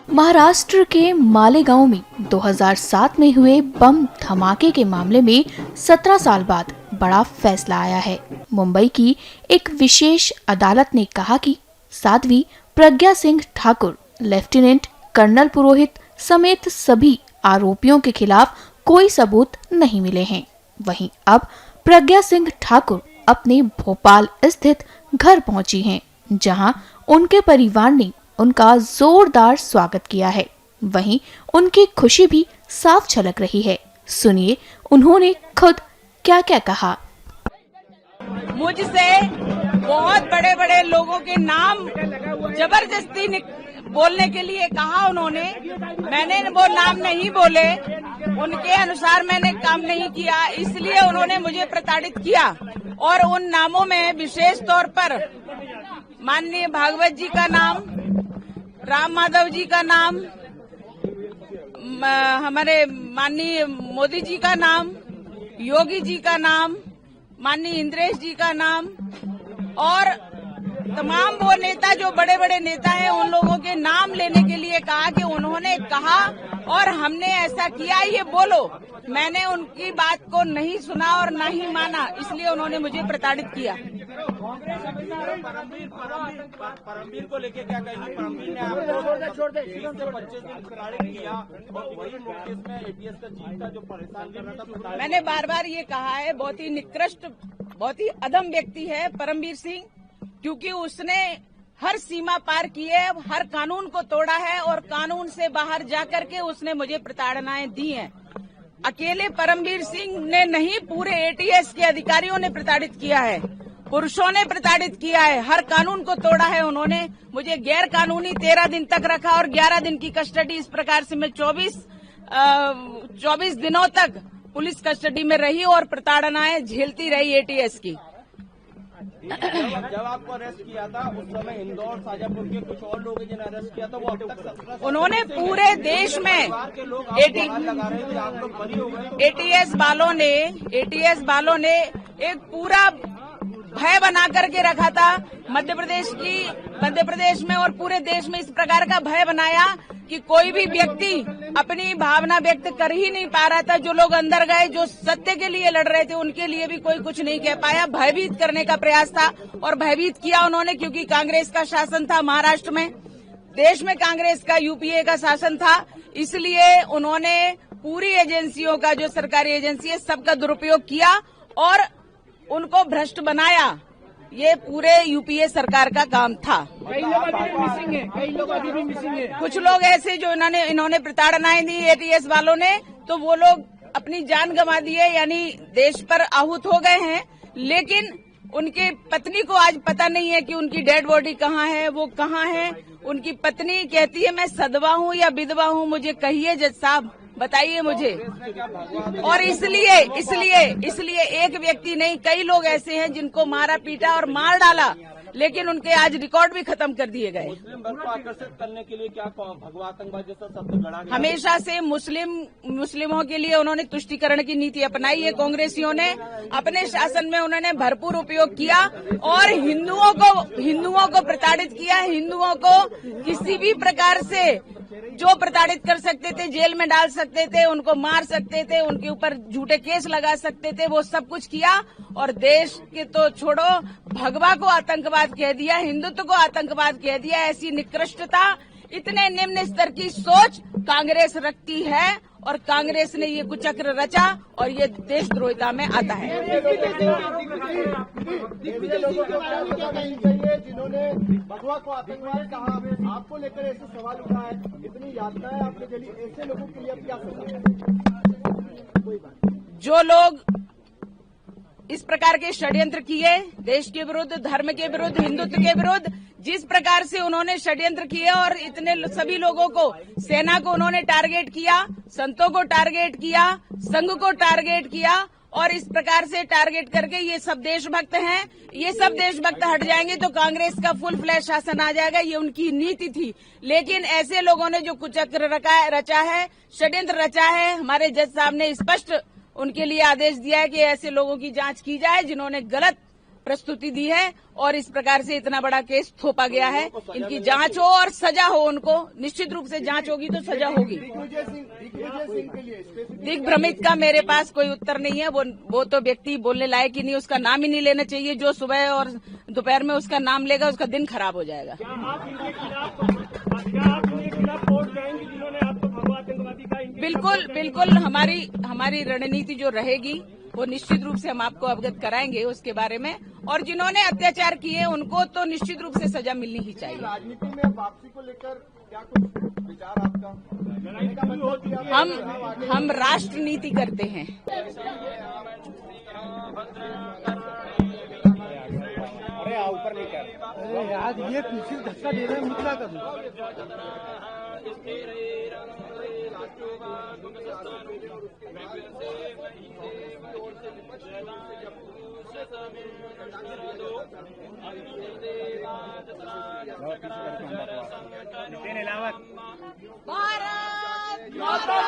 महाराष्ट्र के मालेगांव में 2007 में हुए बम धमाके के मामले में 17 साल बाद बड़ा फैसला आया है। मुंबई की एक विशेष अदालत ने कहा कि साध्वी प्रज्ञा सिंह ठाकुर, लेफ्टिनेंट कर्नल पुरोहित समेत सभी आरोपियों के खिलाफ कोई सबूत नहीं मिले हैं। वहीं अब प्रज्ञा सिंह ठाकुर अपने भोपाल स्थित घर पहुंची हैं, जहां उनके परिवार ने उनका जोरदार स्वागत किया है। वहीं उनकी खुशी भी साफ झलक रही है। सुनिए उन्होंने खुद क्या क्या कहा। मुझसे बहुत बड़े बड़े लोगों के नाम जबरदस्ती बोलने के लिए कहा उन्होंने। मैंने वो नाम नहीं बोले, उनके अनुसार मैंने काम नहीं किया, इसलिए उन्होंने मुझे प्रताड़ित किया। और उन नामों में विशेष तौर पर माननीय भागवत जी का नाम, राम माधव जी का नाम, हमारे माननीय मोदी जी का नाम, योगी जी का नाम, माननीय इंद्रेश जी का नाम और तमाम वो नेता जो बड़े बड़े नेता हैं उन लोगों के नाम लेने के लिए कहा कि उन्होंने कहा और हमने ऐसा किया, ये बोलो। मैंने उनकी बात को नहीं सुना और न ही माना, इसलिए उन्होंने मुझे प्रताड़ित किया। परमवीर को लेके क्या कहेंगे? परमवीर ने आपको 25 दिन प्रताड़ित किया और वही नोटिस में एटीएस का चीफ था जो परेशान कर रहा था। मैंने बार बार ये कहा है, बहुत ही निकृष्ट, बहुत ही अधम व्यक्ति है परमवीर सिंह, क्योंकि उसने हर सीमा पार की है, हर कानून को तोड़ा है और कानून से बाहर जाकर के उसने मुझे प्रताड़नाएं दी हैं। अकेले परमवीर सिंह ने नहीं, पूरे एटीएस के अधिकारियों ने प्रताड़ित किया है, पुरुषों ने प्रताड़ित किया है, हर कानून को तोड़ा है उन्होंने। मुझे गैर कानूनी 13 दिन तक रखा और 11 दिन की कस्टडी, इस प्रकार से मैं 24 दिनों तक पुलिस कस्टडी में रही और प्रताड़नाएं झेलती रही एटीएस की। जब आपको अरेस्ट किया था उस समय इंदौर, शाजापुर के कुछ और लोग जिन्हें अरेस्ट किया था वो अब तक उन्होंने पूरे देश में एटीएस वालों ने एक पूरा भय बना करके रखा था। मध्य प्रदेश में और पूरे देश में इस प्रकार का भय बनाया कि कोई भी व्यक्ति अपनी भावना व्यक्त कर ही नहीं पा रहा था। जो लोग अंदर गए, जो सत्य के लिए लड़ रहे थे, उनके लिए भी कोई कुछ नहीं कह पाया। भयभीत करने का प्रयास था और भयभीत किया उन्होंने, क्योंकि कांग्रेस का शासन था महाराष्ट्र में, देश में कांग्रेस का, यूपीए का शासन था। इसलिए उन्होंने पूरी एजेंसियों का, जो सरकारी एजेंसी है, सबका दुरुपयोग किया और उनको भ्रष्ट बनाया। ये पूरे यूपीए सरकार का काम था। कई लोग अभी भी मिसिंग हैं, कई लोग अभी भी मिसिंग हैं। कुछ लोग ऐसे जो इन्होंने प्रताड़नाएं दी एटीएस वालों ने, तो वो लोग अपनी जान गंवा दी है, यानी देश पर आहूत हो गए हैं। लेकिन उनकी पत्नी को आज पता नहीं है कि उनकी डेड बॉडी कहाँ है, वो कहाँ है। उनकी पत्नी कहती है मैं सदवा हूँ या विधवा हूँ, मुझे कहिए जज साहब, बताइए मुझे। और इसलिए एक व्यक्ति नहीं, कई लोग ऐसे हैं जिनको मारा पीटा और मार डाला, लेकिन उनके आज रिकॉर्ड भी खत्म कर दिए गए। मुस्लिम वर्ग को आकर्षित करने के लिए क्या भगवा आतंकवाद जैसा शब्द गढ़ा गया? हमेशा से मुस्लिमों के लिए उन्होंने तुष्टीकरण की नीति अपनाई है। कांग्रेसियों ने अपने शासन में उन्होंने भरपूर उपयोग किया और हिंदुओं को प्रताड़ित किया। हिंदुओं को किसी भी प्रकार से जो प्रताड़ित कर सकते थे, जेल में डाल सकते थे, उनको मार सकते थे, उनके ऊपर झूठे केस लगा सकते थे, वो सब कुछ किया। और देश के तो छोड़ो, भगवा को आतंकवाद कह दिया, हिंदुत्व को आतंकवाद कह दिया। ऐसी निकृष्टता, इतने निम्न स्तर की सोच कांग्रेस रखती है और कांग्रेस ने ये कुचक्र रचा और ये देशद्रोहिता में आता है। जिन्होंने भगवा को आतंकवाद कहा, आपको लेकर ऐसे सवाल उठा है, इतनी यातनाएं आपने झेली, ऐसे लोगों के लिए क्या सजा? जो लोग इस प्रकार के षड्यंत्र किए, देश के विरुद्ध, धर्म के विरुद्ध, हिंदुत्व के विरुद्ध, जिस प्रकार से उन्होंने षड्यंत्र किए और इतने सभी लोगों को, सेना को उन्होंने टारगेट किया, संतों को टारगेट किया, संघ को टारगेट किया और इस प्रकार से टारगेट करके ये सब देशभक्त हैं। ये सब देशभक्त हट जाएंगे तो कांग्रेस का फुल फ्लैश शासन आ जाएगा, ये उनकी नीति थी। लेकिन ऐसे लोगों ने जो कुचक्र रचा है, षड्यंत्र रचा है, हमारे जज साहब ने स्पष्ट उनके लिए आदेश दिया है कि ऐसे लोगों की जांच की जाए जिन्होंने गलत प्रस्तुति दी है और इस प्रकार से इतना बड़ा केस थोपा गया है। इनकी जांच हो और सजा हो, उनको निश्चित रूप से जांच होगी तो सजा होगी। दिग्भ्रमित का मेरे पास कोई उत्तर नहीं है। वो तो व्यक्ति बोलने लायक ही नहीं, उसका नाम ही नहीं लेना चाहिए। जो सुबह और दोपहर में उसका नाम लेगा उसका दिन खराब हो जाएगा। बिल्कुल बिल्कुल, हमारी रणनीति जो रहेगी वो निश्चित रूप से हम आपको अवगत कराएंगे उसके बारे में। और जिन्होंने अत्याचार किए उनको तो निश्चित रूप से सजा मिलनी ही चाहिए। राजनीति में वापसी को लेकर क्या कुछ विचार आपका? हम राष्ट्रनीति करते हैं। अरे ऊपर नहीं कर, आज ये पीछे धक्का दे रहे हैं, मुद्दा कर दो। भारत माता